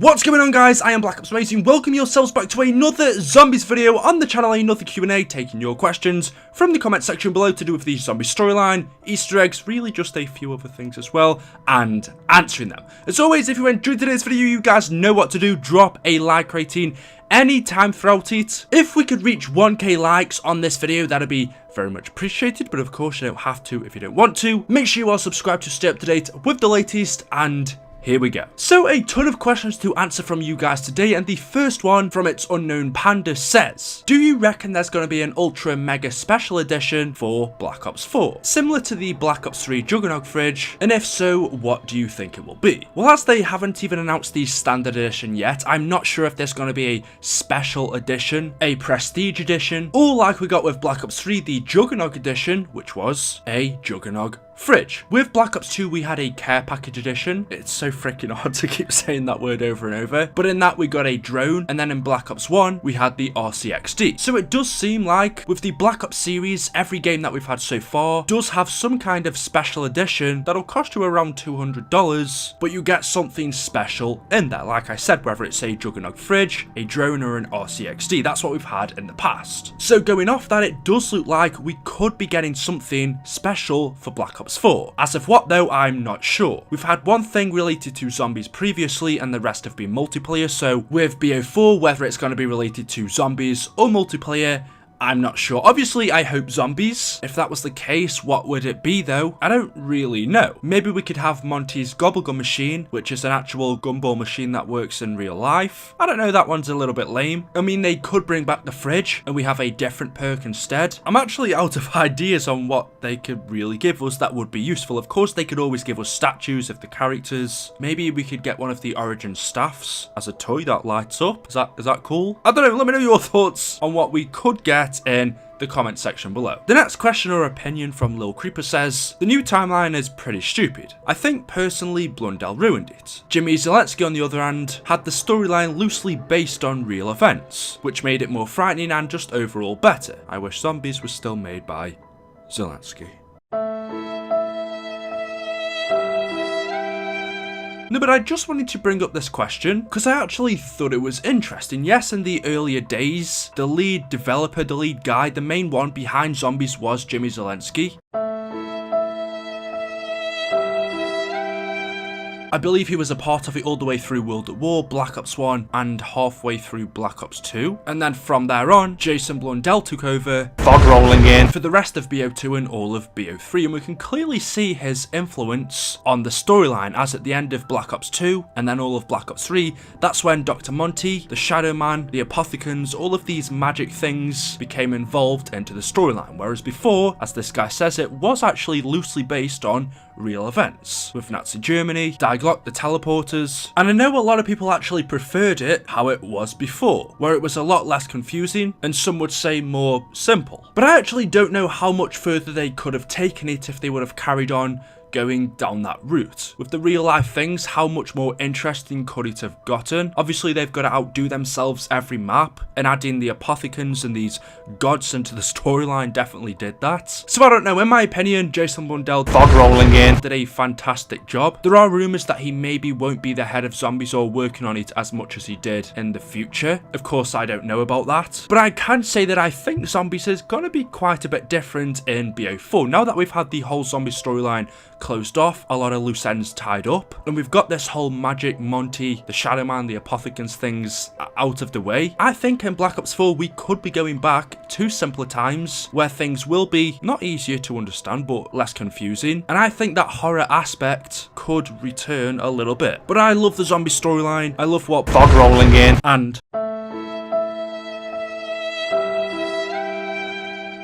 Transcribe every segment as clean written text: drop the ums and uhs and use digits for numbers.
What's going on, guys? I am BlackOpsAmazing. Welcome yourselves back to another zombies video on the channel, another Q&A, taking your questions from the comment section below to do with the zombie storyline, Easter eggs, really just a few other things as well, and answering them. As always, if you enjoyed today's video, you guys know what to do. Drop a like rating anytime throughout it. If we could reach 1k likes on this video, that'd be very much appreciated, but of course you don't have to if you don't want to. Make sure you are subscribed to stay up to date with the latest, and here we go. So a ton of questions to answer from you guys today, and the first one from It's Unknown Panda says, do you reckon there's going to be an ultra mega special edition for Black Ops 4, similar to the Black Ops 3 Juggernaut fridge, and if so, what do you think it will be? Well, as they haven't even announced the standard edition yet, I'm not sure if there's going to be a special edition, a prestige edition, or like we got with Black Ops 3, the Juggernaut edition, which was a Juggernaut fridge. With Black Ops 2, we had a care package edition. It's so freaking hard to keep saying that word over and over. But in that, we got a drone. And then in Black Ops 1, we had the RCXD. So it does seem like with the Black Ops series, every game that we've had so far does have some kind of special edition that'll cost you around $200, but you get something special in there. Like I said, whether it's a Juggernaut fridge, a drone, or an RCXD, that's what we've had in the past. So going off that, it does look like we could be getting something special for Black Ops 4. As of what though, I'm not sure. We've had one thing related to zombies previously and the rest have been multiplayer, so with BO4, whether it's going to be related to zombies or multiplayer, I'm not sure. Obviously, I hope zombies. If that was the case, what would it be though? I don't really know. Maybe we could have Monty's gobblegun machine, which is an actual gumball machine that works in real life. I don't know, that one's a little bit lame. I mean, they could bring back the fridge and we have a different perk instead. I'm actually out of ideas on what they could really give us that would be useful. Of course, they could always give us statues of the characters. Maybe we could get one of the Origin staffs as a toy that lights up. Is that cool? I don't know. Let me know your thoughts on what we could get in the comment section below. The next question or opinion from Lil Creeper says, the new timeline is pretty stupid. I think personally Blundell ruined it. Jimmy Zelensky on the other hand had the storyline loosely based on real events, which made it more frightening and just overall better. I wish zombies were still made by Zelensky. No, but I just wanted to bring up this question because I actually thought it was interesting. Yes, in the earlier days, the lead developer, the lead guy, the main one behind zombies was Jimmy Zelensky. I believe he was a part of it all the way through World at War, Black Ops 1, and halfway through Black Ops 2. And then from there on, Jason Blundell took over, fog rolling in, for the rest of BO2 and all of BO3. And we can clearly see his influence on the storyline, as at the end of Black Ops 2, and then all of Black Ops 3, that's when Dr. Monty, the Shadow Man, the Apothecans, all of these magic things became involved into the storyline. Whereas before, as this guy says, it was actually loosely based on real events, with Nazi Germany, Glock, the teleporters, and I know a lot of people actually preferred it how it was before, where it was a lot less confusing and some would say more simple. But I actually don't know how much further they could have taken it if they would have carried on going down that route. With the real life things, how much more interesting could it have gotten? Obviously, they've got to outdo themselves every map, and adding the Apothecans and these gods into the storyline definitely did that. So I don't know, in my opinion, Jason Blundell, fog rolling in, did a fantastic job. There are rumours that he maybe won't be the head of zombies or working on it as much as he did in the future. Of course, I don't know about that, but I can say that I think zombies is going to be quite a bit different in BO4. Now that we've had the whole zombie storyline closed off, a lot of loose ends tied up, and we've got this whole magic Monty, the Shadow Man, the Apothecans things out of the way, I think in Black Ops 4 we could be going back to simpler times where things will be not easier to understand but less confusing, and I think that horror aspect could return a little bit. But I love the zombie storyline, I love what fog rolling in and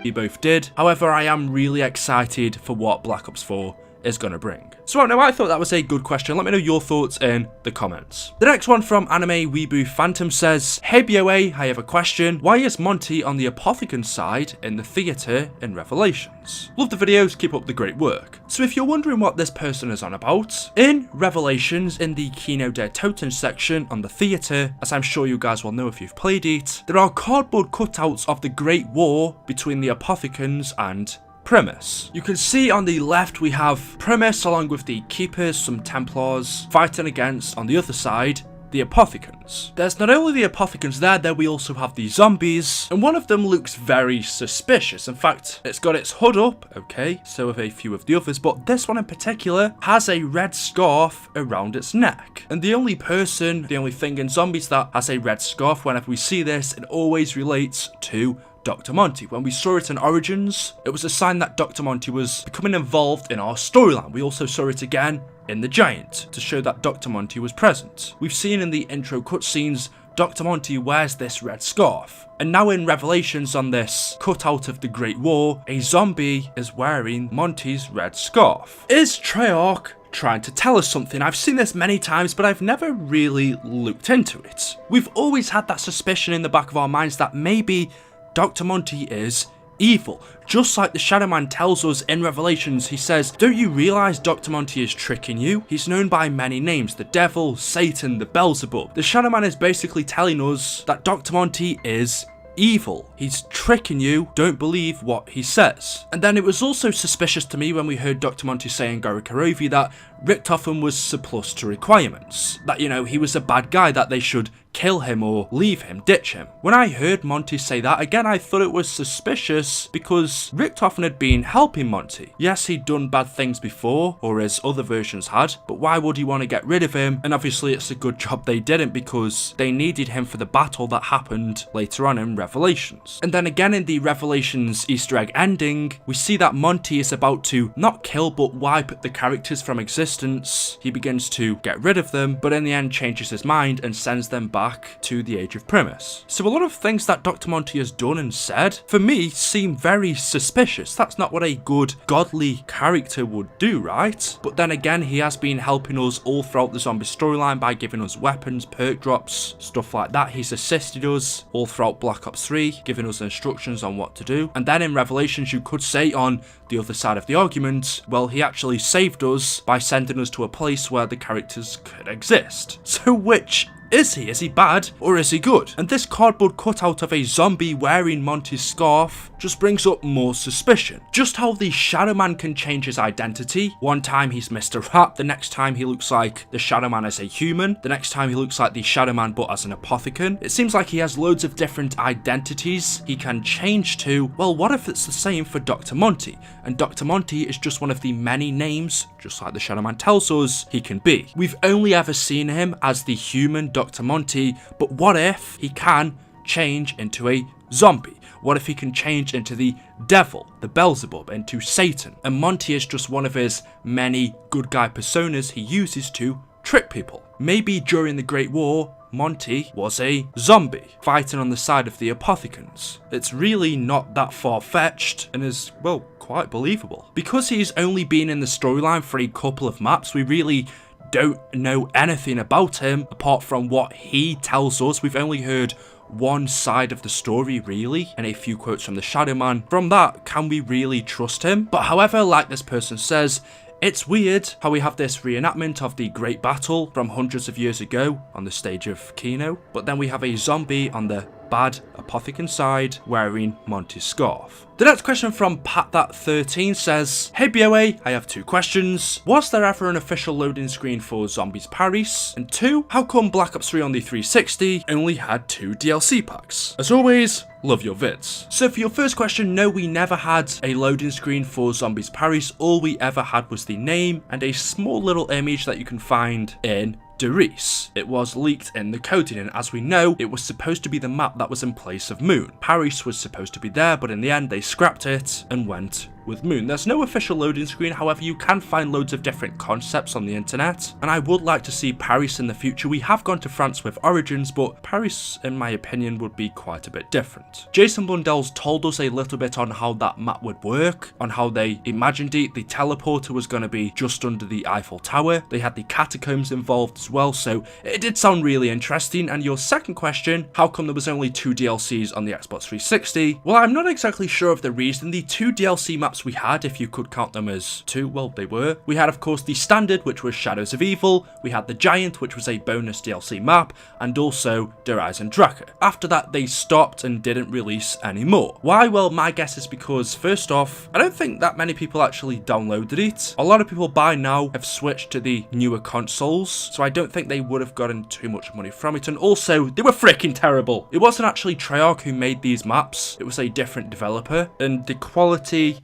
we both did. However, I am really excited for what Black Ops 4 is going to bring. So I know, I thought that was a good question. Let me know your thoughts in the comments. The next one from Anime Weeboo Phantom says, hey BOA, I have a question. Why is Monty on the Apothecan side in the theatre in Revelations? Love the videos, keep up the great work. So if you're wondering what this person is on about, in Revelations, in the KINO Der Toten section on the theatre, as I'm sure you guys will know if you've played it, there are cardboard cutouts of the Great War between the Apothecans and Primus. You can see on the left we have Primus along with the Keepers, some Templars, fighting against, on the other side, the Apothicons. There's not only the Apothicons there we also have the zombies, and one of them looks very suspicious. In fact, it's got its hood up, okay, so have a few of the others, but this one in particular has a red scarf around its neck. And the only thing in zombies that has a red scarf, whenever we see this, it always relates to Dr. Monty. When we saw it in Origins, it was a sign that Dr. Monty was becoming involved in our storyline. We also saw it again in The Giant to show that Dr. Monty was present. We've seen in the intro cutscenes Dr. Monty wears this red scarf. And now in Revelations on this cutout of the Great War, a zombie is wearing Monty's red scarf. Is Treyarch trying to tell us something? I've seen this many times, but I've never really looked into it. We've always had that suspicion in the back of our minds that maybe Dr. Monty is evil. Just like the Shadow Man tells us in Revelations, he says, don't you realize Dr. Monty is tricking you? He's known by many names, the devil, Satan, the Beelzebub. The Shadow Man is basically telling us that Dr. Monty is evil. He's tricking you, don't believe what he says. And then it was also suspicious to me when we heard Dr. Monty say in Gorikarovi that Richtofen was surplus to requirements. That, you know, he was a bad guy, that they should kill him or leave him, ditch him. When I heard Monty say that, again I thought it was suspicious because Richtofen had been helping Monty. Yes, he'd done bad things before, or as other versions had, but why would he want to get rid of him? And obviously it's a good job they didn't, because they needed him for the battle that happened later on in Revelations. And then again in the Revelations Easter egg ending, we see that Monty is about to not kill but wipe the characters from existence. He begins to get rid of them, but in the end changes his mind and sends them back to the Age of Primus. So a lot of things that Dr. Monty has done and said, for me, seem very suspicious. That's not what a good, godly character would do, right? But then again, he has been helping us all throughout the zombie storyline by giving us weapons, perk drops, stuff like that. He's assisted us all throughout Black Ops 3, giving us instructions on what to do. And then in Revelations, you could say on the other side of the argument, well, he actually saved us by sending us to a place where the characters could exist. So which is he? Is he bad or is he good? And this cardboard cutout of a zombie wearing Monty's scarf just brings up more suspicion. Just how the Shadow Man can change his identity. One time he's Mr. Rat, the next time he looks like the Shadow Man as a human, the next time he looks like the Shadow Man but as an Apothicon. It seems like he has loads of different identities he can change to. Well, what if it's the same for Dr. Monty? And Dr. Monty is just one of the many names, just like the Shadow Man tells us, he can be. We've only ever seen him as the human Dr. Monty, but what if he can change into a zombie? What if he can change into the devil, the Beelzebub, into Satan? And Monty is just one of his many good guy personas he uses to trick people. Maybe during the Great War, Monty was a zombie fighting on the side of the Apothicons. It's really not that far-fetched and is, well, quite believable. Because he's only been in the storyline for a couple of maps, we really don't know anything about him apart from what he tells us. We've only heard one side of the story really, and a few quotes from the Shadow Man. From that, can we really trust him? But however, like this person says, it's weird how we have this reenactment of the Great Battle from hundreds of years ago on the stage of KINO, but then we have a zombie on the bad Apothicon side wearing Monty's scarf. The next question from PatThat13 says, hey BOA, I have two questions. Was there ever an official loading screen for Zombies Paris? And two, how come Black Ops 3 on the 360 only had 2 DLC packs? As always, love your vids. So for your first question, no, we never had a loading screen for Zombies Paris. All we ever had was the name and a small little image that you can find in Derice. It was leaked in the coding, and as we know, it was supposed to be the map that was in place of Moon. Paris was supposed to be there, but in the end they scrapped it and went with Moon. There's no official loading screen, however you can find loads of different concepts on the internet, and I would like to see Paris in the future. We have gone to France with Origins, but Paris, in my opinion, would be quite a bit different. Jason Blundell's told us a little bit on how that map would work, on how they imagined it. The teleporter was going to be just under the Eiffel Tower. They had the catacombs involved as well, so it did sound really interesting. And your second question, how come there was only 2 DLCs on the Xbox 360? Well, I'm not exactly sure of the reason. The 2 DLC maps maps we had, if you could count them as 2, well, they were. We had, of course, the standard, which was Shadows of Evil. We had the Giant, which was a bonus DLC map, and also Der Drache. After that, they stopped and didn't release any more. Why? Well, my guess is because, first off, I don't think that many people actually downloaded it. A lot of people by now have switched to the newer consoles, so I don't think they would have gotten too much money from it, and also, they were freaking terrible. It wasn't actually Treyarch who made these maps, it was a different developer, and the quality,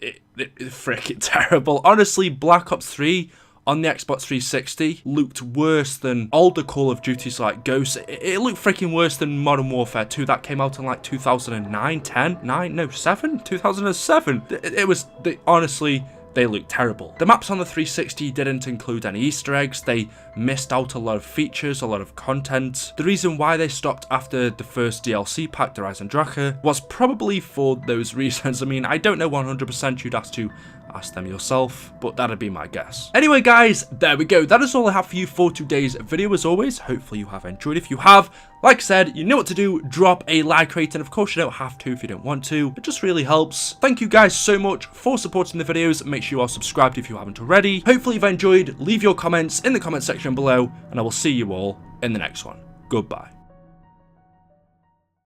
it's freaking terrible. Honestly, Black Ops 3 on the Xbox 360 looked worse than older Call of Duties like Ghost. It looked freaking worse than Modern Warfare 2 that came out in like 2009, 10, 9, no, 7? 2007. It was, honestly, they look terrible. The maps on the 360 didn't include any Easter eggs, they missed out a lot of features, a lot of content. The reason why they stopped after the first DLC pack, Der Drache, was probably for those reasons. I mean, I don't know 100%, you'd have to ask them yourself, but that'd be my guess. Anyway guys, there we go. That is all I have for you for today's video. As always, hopefully you have enjoyed. If you have, like I said, you know what to do. Drop a like rate, and of course you don't have to if you don't want to. It just really helps. Thank you guys so much for supporting the videos. Make sure you are subscribed if you haven't already. Hopefully you've enjoyed. Leave your comments in the comment section below, and I will see you all in the next one. Goodbye.